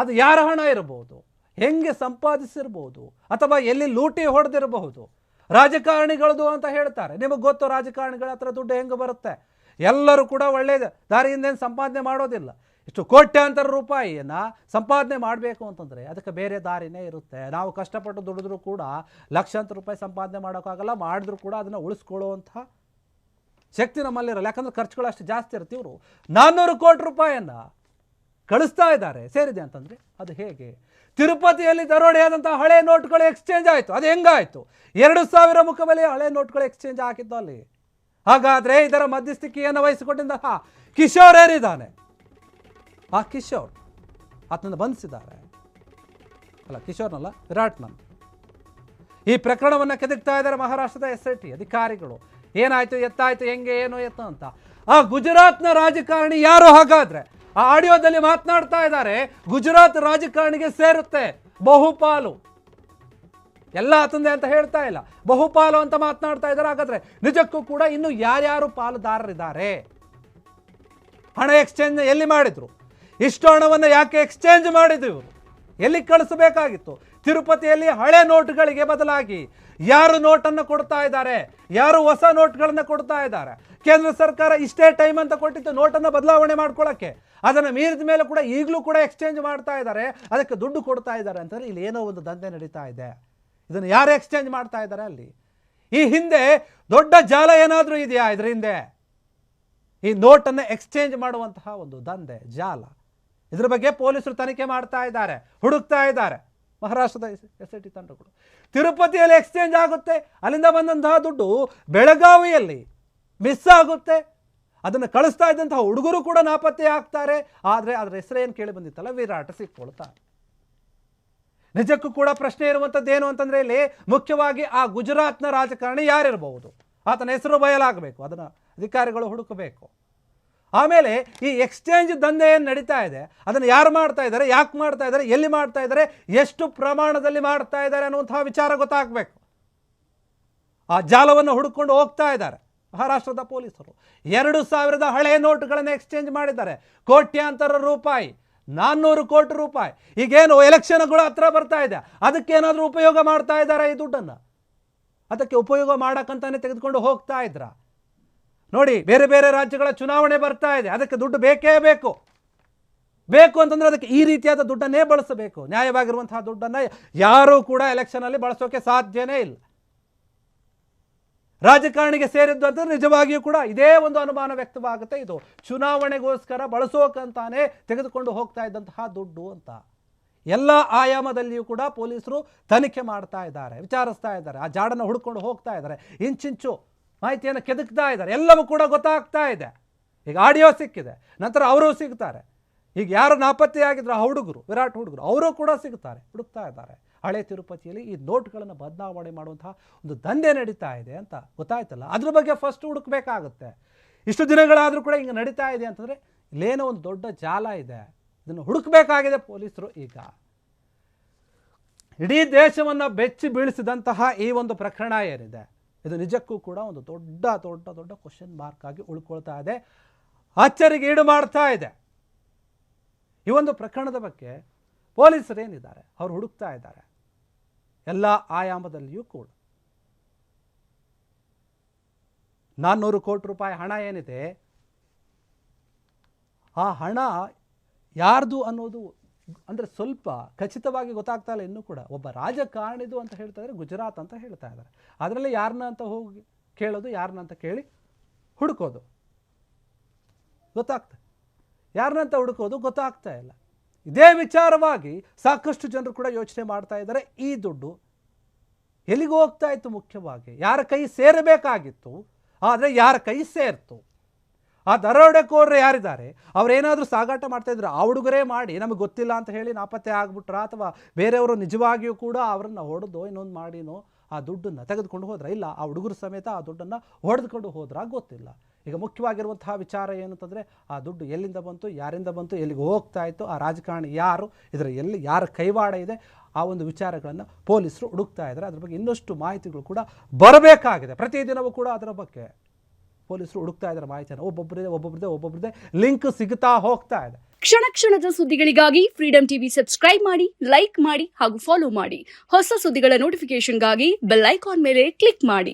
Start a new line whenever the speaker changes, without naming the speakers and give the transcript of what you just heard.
ಅದು ಯಾರ ಹಣ ಇರಬಹುದು, ಹೆಂಗೆ ಸಂಪಾದಿಸಿರ್ಬೋದು, ಅಥವಾ ಎಲ್ಲಿ ಲೂಟಿ ಹೊಡೆದಿರಬಹುದು. ರಾಜಕಾರಣಿಗಳದು ಅಂತ ಹೇಳ್ತಾರೆ. ನಿಮಗೆ ಗೊತ್ತು ರಾಜಕಾರಣಿಗಳ ಹತ್ರ ದುಡ್ಡು ಹೆಂಗೆ ಬರುತ್ತೆ. ಎಲ್ಲರೂ ಕೂಡ ಒಳ್ಳೆಯ ದಾರಿಯಿಂದೇನು ಸಂಪಾದನೆ ಮಾಡೋದಿಲ್ಲ. ಇಷ್ಟು ಕೋಟ್ಯಾಂತರ ರೂಪಾಯಿಯನ್ನು ಸಂಪಾದನೆ ಮಾಡಬೇಕು ಅಂತಂದರೆ ಅದಕ್ಕೆ ಬೇರೆ ದಾರಿನೇ ಇರುತ್ತೆ. ನಾವು ಕಷ್ಟಪಟ್ಟು ದುಡಿದ್ರೂ ಕೂಡ ಲಕ್ಷಾಂತರ ರೂಪಾಯಿ ಸಂಪಾದನೆ ಮಾಡೋಕ್ಕಾಗಲ್ಲ. ಮಾಡಿದ್ರೂ ಕೂಡ ಅದನ್ನು ಉಳಿಸ್ಕೊಳ್ಳುವಂಥ ಶಕ್ತಿ ನಮ್ಮಲ್ಲಿರಲ್ಲ. ಯಾಕಂದರೆ ಖರ್ಚುಗಳು ಅಷ್ಟು ಜಾಸ್ತಿ ಇರುತ್ತೆ. ಇವರು 400 ಕೋಟಿ ರೂಪಾಯಿಯನ್ನು ಕಳಿಸ್ತಾ ಇದ್ದಾರೆ. ಸೇರಿದೆ ಅಂತಂದರೆ ಅದು ಹೇಗೆ? ತಿರುಪತಿಯಲ್ಲಿ ದರೋಡೆಯಾದಂಥ ಹಳೆ ನೋಟ್ಗಳು ಎಕ್ಸ್ಚೇಂಜ್ ಆಯಿತು. ಅದು ಹೆಂಗಾಯಿತು? 2000 ಮುಖಬೆಲೆಯ ಹಳೆ ನೋಟ್ಗಳು ಎಕ್ಸ್ಚೇಂಜ್ ಹಾಕಿದ್ದು ಅಲ್ಲಿ. ಹಾಗಾದರೆ ಇದರ ಮಧ್ಯಸ್ಥಿಕೆಯನ್ನು ವಹಿಸಿಕೊಂಡಿದ್ದ ಕಿಶೋರ್ ಏನಿದ್ದಾನೆ, ಆ ಕಿಶೋರ್ ಆತನನ್ನು ಬಂಧಿಸಿದ್ದಾರೆ. ಅಲ್ಲ, ಕಿಶೋರ್ನಲ್ಲ, ವಿರಾಟ್ನನ್ನು. ಈ ಪ್ರಕರಣವನ್ನು ಕೆದಕ್ತಾ ಇದ್ದಾರೆ ಮಹಾರಾಷ್ಟ್ರದ SIT ಅಧಿಕಾರಿಗಳು. ಏನಾಯಿತು, ಎತ್ತಾಯಿತು, ಹೆಂಗೆ, ಏನು ಎತ್ತು ಅಂತ. ಆ ಗುಜರಾತ್ನ ರಾಜಕಾರಣಿ ಯಾರು? ಹಾಗಾದರೆ ಆ ಆಡಿಯೋದಲ್ಲಿ ಮಾತನಾಡ್ತಾ ಇದ್ದಾರೆ, ಗುಜರಾತ್ ರಾಜಕಾರಣಿಗೆ ಸೇರುತ್ತೆ ಬಹುಪಾಲು. ಎಲ್ಲ ತಂದೆ ಅಂತ ಹೇಳ್ತಾ ಇಲ್ಲ, ಬಹುಪಾಲು ಅಂತ ಮಾತನಾಡ್ತಾ ಇದ್ದಾರೆ. ಹಾಗಾದ್ರೆ ನಿಜಕ್ಕೂ ಕೂಡ ಇನ್ನು ಯಾರ್ಯಾರು ಪಾಲುದಾರರಿದ್ದಾರೆ? ಹಣ ಎಕ್ಸ್ಚೇಂಜ್ ಎಲ್ಲಿ ಮಾಡಿದ್ರು? ಇಷ್ಟು ಹಣವನ್ನು ಯಾಕೆ ಎಕ್ಸ್ಚೇಂಜ್ ಮಾಡಿದ್ರು ಇವರು? ಎಲ್ಲಿ ಕಳಿಸಬೇಕಾಗಿತ್ತು? ತಿರುಪತಿಯಲ್ಲಿ ಹಳೆ ನೋಟ್ಗಳಿಗೆ ಬದಲಾಗಿ ಯಾರು ನೋಟನ್ನು ಕೊಡ್ತಾ ಇದ್ದಾರೆ? ಯಾರು ಹೊಸ ನೋಟ್ಗಳನ್ನು ಕೊಡ್ತಾ ಇದ್ದಾರೆ? ಕೇಂದ್ರ ಸರ್ಕಾರ ಇಷ್ಟೇ ಟೈಮ್ ಅಂತ ಕೊಟ್ಟಿತ್ತು ನೋಟನ್ನು ಬದಲಾವಣೆ ಮಾಡ್ಕೊಳ್ಳೋಕ್ಕೆ. ಅದನ್ನು ಮೀರಿದ ಮೇಲೆ ಕೂಡ ಈಗಲೂ ಕೂಡ ಎಕ್ಸ್ಚೇಂಜ್ ಮಾಡ್ತಾ ಇದ್ದಾರೆ, ಅದಕ್ಕೆ ದುಡ್ಡು ಕೊಡ್ತಾ ಇದ್ದಾರೆ ಅಂತಂದರೆ ಇಲ್ಲಿ ಏನೋ ಒಂದು ದಂಧೆ ನಡೀತಾ ಇದೆ. ಇದನ್ನು ಯಾರು ಎಕ್ಸ್ಚೇಂಜ್ ಮಾಡ್ತಾ ಇದ್ದಾರೆ ಅಲ್ಲಿ? ಈ ಹಿಂದೆ ದೊಡ್ಡ ಜಾಲ ಏನಾದರೂ ಇದೆಯಾ ಇದರ ಹಿಂದೆ? ಈ ನೋಟನ್ನು ಎಕ್ಸ್ಚೇಂಜ್ ಮಾಡುವಂತಹ ಒಂದು ದಂಧೆ, ಜಾಲ, ಇದ್ರ ಬಗ್ಗೆ ಪೊಲೀಸರು ತನಿಖೆ ಮಾಡ್ತಾ ಇದ್ದಾರೆ, ಹುಡುಕ್ತಾ ಇದ್ದಾರೆ ಮಹಾರಾಷ್ಟ್ರದ SIT ತಂಡಗಳು. ತಿರುಪತಿಯಲ್ಲಿ ಎಕ್ಸ್ಚೇಂಜ್ ಆಗುತ್ತೆ, ಅಲ್ಲಿಂದ ಬಂದಂತಹ ದುಡ್ಡು ಬೆಳಗಾವಿಯಲ್ಲಿ ಮಿಸ್ ಆಗುತ್ತೆ. ಅದನ್ನು ಕಳಿಸ್ತಾ ಇದ್ದಂತಹ ಹುಡುಗರು ಕೂಡ ನಾಪತ್ತೆ ಆಗ್ತಾರೆ. ಆದರೆ ಅದರ ಹೆಸರೇನು ಕೇಳಿ ಬಂದಿತ್ತಲ್ಲ, ವಿರಾಟ್ ಸಿಕ್ಕೊಳ್ತಾರೆ. ನಿಜಕ್ಕೂ ಕೂಡ ಪ್ರಶ್ನೆ ಇರುವಂಥದ್ದು ಏನು ಅಂತಂದರೆ ಇಲ್ಲಿ ಮುಖ್ಯವಾಗಿ ಆ ಗುಜರಾತ್ನ ರಾಜಕಾರಣಿ ಯಾರಿರಬಹುದು? ಆತನ ಹೆಸರು ಬಯಲಾಗಬೇಕು, ಅದನ್ನು ಅಧಿಕಾರಿಗಳು ಹುಡುಕಬೇಕು. ಆಮೇಲೆ ಈ ಎಕ್ಸ್ಚೇಂಜ್ ದಂಧೆ ಏನು ನಡೀತಾ ಇದೆ, ಅದನ್ನು ಯಾರು ಮಾಡ್ತಾ ಇದ್ದಾರೆ, ಯಾಕೆ ಮಾಡ್ತಾ ಇದ್ದಾರೆ, ಎಲ್ಲಿ ಮಾಡ್ತಾ ಇದ್ದಾರೆ, ಎಷ್ಟು ಪ್ರಮಾಣದಲ್ಲಿ ಮಾಡ್ತಾ ಇದ್ದಾರೆ ಅನ್ನುವಂತಹ ವಿಚಾರ ಗೊತ್ತಾಗಬೇಕು. ಆ ಜಾಲವನ್ನು ಹುಡುಕೊಂಡು ಹೋಗ್ತಾ ಇದ್ದಾರೆ ಮಹಾರಾಷ್ಟ್ರದ ಪೊಲೀಸರು. 2000 ಹಳೆ ನೋಟುಗಳನ್ನು ಎಕ್ಸ್ಚೇಂಜ್ ಮಾಡಿದ್ದಾರೆ. ಕೋಟ್ಯಾಂತರ ರೂಪಾಯಿ, 400 ಕೋಟಿ ರೂಪಾಯಿ. ಈಗೇನು ಎಲೆಕ್ಷನ್ಗಳು ಹತ್ರ ಬರ್ತಾ ಇದೆ, ಅದಕ್ಕೇನಾದರೂ ಉಪಯೋಗ ಮಾಡ್ತಾ ಇದ್ದಾರೆ ಈ ದುಡ್ಡನ್ನು? ಅದಕ್ಕೆ ಉಪಯೋಗ ಮಾಡೋಕ್ಕಂತಾನೆ ತೆಗೆದುಕೊಂಡು ಹೋಗ್ತಾ ಇದ್ರ? ನೋಡಿ, ಬೇರೆ ಬೇರೆ ರಾಜ್ಯಗಳ ಚುನಾವಣೆ ಬರ್ತಾ ಇದೆ, ಅದಕ್ಕೆ ದುಡ್ಡು ಬೇಕೇ ಬೇಕು ಅಂತಂದ್ರೆ ಅದಕ್ಕೆ ಈ ರೀತಿಯಾದ ದುಡ್ಡನ್ನೇ ಬಳಸಬೇಕು. ನ್ಯಾಯವಾಗಿರುವಂತಹ ದುಡ್ಡನ್ನು ಯಾರೂ ಕೂಡ ಎಲೆಕ್ಷನಲ್ಲಿ ಬಳಸೋಕೆ ಸಾಧ್ಯನೇ ಇಲ್ಲ. ರಾಜಕಾರಣಿಗೆ ಸೇರಿದ್ದು ಅಂತ ನಿಜವಾಗಿಯೂ ಕೂಡ ಇದೇ ಒಂದು ಅನುಮಾನ ವ್ಯಕ್ತವಾಗುತ್ತೆ. ಇದು ಚುನಾವಣೆಗೋಸ್ಕರ ಬಳಸೋಕಂತಾನೆ ತೆಗೆದುಕೊಂಡು ಹೋಗ್ತಾ ಇದ್ದಂತಹ ದುಡ್ಡು ಅಂತ. ಎಲ್ಲ ಆಯಾಮದಲ್ಲಿಯೂ ಕೂಡ ಪೊಲೀಸರು ತನಿಖೆ ಮಾಡ್ತಾ ಇದ್ದಾರೆ, ವಿಚಾರಿಸ್ತಾ ಇದ್ದಾರೆ, ಆ ಜಾಡನ್ನು ಹುಡ್ಕೊಂಡು ಹೋಗ್ತಾ ಇದ್ದಾರೆ, ಇಂಚಿಂಚು ಮಾಹಿತಿಯನ್ನು ಕೆದಕ್ತಾ ಇದ್ದಾರೆ. ಎಲ್ಲವೂ ಕೂಡ ಗೊತ್ತಾಗ್ತಾ ಇದೆ. ಈಗ ಆಡಿಯೋ ಸಿಕ್ಕಿದೆ, ನಂತರ ಅವರು ಸಿಗ್ತಾರೆ. ಈಗ ಯಾರು ನಾಪತ್ತೆಯಾಗಿದ್ರು ಆ ಹುಡುಗರು, ವಿರಾಟ್ ಹುಡುಗರು, ಅವರು ಕೂಡ ಸಿಗ್ತಾರೆ, ಹುಡುಕ್ತಾ ಇದ್ದಾರೆ. ಹಳೆ ತಿರುಪತಿಯಲ್ಲಿ ಈ ನೋಟ್ಗಳನ್ನು ಬದಲಾವಣೆ ಮಾಡುವಂತಹ ಒಂದು ದಂಧೆ ನಡೀತಾ ಇದೆ ಅಂತ ಗೊತ್ತಾಯ್ತಲ್ಲ, ಅದ್ರ ಬಗ್ಗೆ ಫಸ್ಟ್ ಹುಡುಕಬೇಕಾಗುತ್ತೆ. ಇಷ್ಟು ದಿನಗಳಾದರೂ ಕೂಡ ಹಿಂಗೆ ನಡೀತಾ ಇದೆ ಅಂತಂದರೆ ಇಲ್ಲೇನೋ ಒಂದು ದೊಡ್ಡ ಜಾಲ ಇದೆ, ಇದನ್ನು ಹುಡುಕಬೇಕಾಗಿದೆ ಪೊಲೀಸರು. ಈಗ ಇಡೀ ದೇಶವನ್ನು ಬೆಚ್ಚಿ ಬೀಳಿಸಿದಂತಹ ಈ ಒಂದು ಪ್ರಕರಣ ಏನಿದೆ, ಇದು ನಿಜಕ್ಕೂ ಕೂಡ ಒಂದು ದೊಡ್ಡ ದೊಡ್ಡ ದೊಡ್ಡ ಕ್ವಶನ್ ಮಾರ್ಕ್ ಆಗಿ ಉಳ್ಕೊಳ್ತಾ ಇದೆ, ಅಚ್ಚರಿಗೆ ಈಡು ಮಾಡ್ತಾ ಇದೆ. ಈ ಒಂದು ಪ್ರಕರಣದ ಬಗ್ಗೆ ಪೊಲೀಸರೇನಿದ್ದಾರೆ ಅವರು ಹುಡುಕ್ತಾ ಇದ್ದಾರೆ ಎಲ್ಲ ಆಯಾಮದಲ್ಲಿಯೂ ಕೂಡ. 400 ಕೋಟಿ ರೂಪಾಯಿ ಹಣ ಏನಿದೆ, ಆ ಹಣ ಯಾರ್ದು ಅನ್ನೋದು ಅಂದರೆ ಸ್ವಲ್ಪ ಖಚಿತವಾಗಿ ಗೊತ್ತಾಗ್ತಾ ಇಲ್ಲ ಇನ್ನೂ ಕೂಡ. ಒಬ್ಬ ರಾಜಕಾರಣಿದು ಅಂತ ಹೇಳ್ತಾ ಇದ್ದಾರೆ, ಗುಜರಾತ್ ಅಂತ ಹೇಳ್ತಾ ಇದ್ದಾರೆ. ಅದರಲ್ಲಿ ಯಾರನ್ನ ಅಂತ ಹೋಗಿ ಕೇಳೋದು, ಯಾರನ್ನ ಅಂತ ಕೇಳಿ ಹುಡುಕೋದು ಗೊತ್ತಾಗ್ತದೆ, ಯಾರನ್ನಂತ ಹುಡುಕೋದು ಗೊತ್ತಾಗ್ತಾ ಇಲ್ಲ. ಇದೇ ವಿಚಾರವಾಗಿ ಸಾಕಷ್ಟು ಜನರು ಕೂಡ ಯೋಚನೆ ಮಾಡ್ತಾ ಇದ್ದಾರೆ. ಈ ದುಡ್ಡು ಎಲ್ಲಿಗೆ ಹೋಗ್ತಾ ಇತ್ತು, ಮುಖ್ಯವಾಗಿ ಯಾರ ಕೈ ಸೇರಬೇಕಾಗಿತ್ತು, ಆದರೆ ಯಾರ ಕೈ ಸೇರ್ತು? ಆ ದರೋಡೆಕೋರರು ಯಾರಿದ್ದಾರೆ ಅವರೇನಾದರೂ ಸಾಗಾಟ ಮಾಡ್ತಾಯಿದ್ರು, ಆ ಹುಡುಗರೇ ಮಾಡಿ ನಮಗೆ ಗೊತ್ತಿಲ್ಲ ಅಂತ ಹೇಳಿ ನಾಪತ್ತೆ ಆಗ್ಬಿಟ್ರ, ಅಥವಾ ಬೇರೆಯವರು ನಿಜವಾಗಿಯೂ ಕೂಡ ಅವರನ್ನು ಹೊಡೆದು ಇನ್ನೊಂದು ಮಾಡಿನೋ ಆ ದುಡ್ಡನ್ನು ತೆಗೆದುಕೊಂಡು ಹೋದ್ರ? ಇಲ್ಲ, ಆ ಹುಡುಗರು ಸಮೇತ ಆ ದುಡ್ಡನ್ನು ಹೊಡೆದುಕೊಂಡು ಹೋದ್ರ ಗೊತ್ತಿಲ್ಲ. ಈಗ ಮುಖ್ಯವಾಗಿರುವಂತಹ ವಿಚಾರ ಏನಂತಂದರೆ ಆ ದುಡ್ಡು ಎಲ್ಲಿಂದ ಬಂತು, ಯಾರಿಂದ ಬಂತು, ಎಲ್ಲಿಗೆ ಹೋಗ್ತಾ ಇತ್ತು, ಆ ರಾಜಕಾರಣಿ ಯಾರು, ಇದರ ಎಲ್ಲಿ ಯಾರ ಕೈವಾಡ ಇದೆ, ಆ ಒಂದು ವಿಚಾರಗಳನ್ನು ಪೊಲೀಸರು ಹುಡುಕ್ತಾ ಇದ್ದಾರೆ. ಅದ್ರ ಬಗ್ಗೆ ಇನ್ನಷ್ಟು ಮಾಹಿತಿಗಳು ಕೂಡ ಬರಬೇಕಾಗಿದೆ. ಪ್ರತಿದಿನವೂ ಕೂಡ ಅದರ ಬಗ್ಗೆ ಪೊಲೀಸರು ಹುಡುಕ್ತಾ ಇದ್ದಾರೆ ಮಾಹಿತಿಯನ್ನು. ಒಬ್ಬೊಬ್ಬರದೇ ಲಿಂಕ್ ಸಿಗ್ತಾ ಹೋಗ್ತಾ ಇದೆ.
ಕ್ಷಣ ಕ್ಷಣದ ಸುದ್ದಿಗಳಿಗಾಗಿ ಫ್ರೀಡಂ ಟಿವಿ ಸಬ್ಸ್ಕ್ರೈಬ್ ಮಾಡಿ, ಲೈಕ್ ಮಾಡಿ ಹಾಗೂ ಫಾಲೋ ಮಾಡಿ. ಹೊಸ ಸುದ್ದಿಗಳ ನೋಟಿಫಿಕೇಶನ್ಗಾಗಿ ಬೆಲ್ ಐಕಾನ್ ಮೇಲೆ ಕ್ಲಿಕ್ ಮಾಡಿ.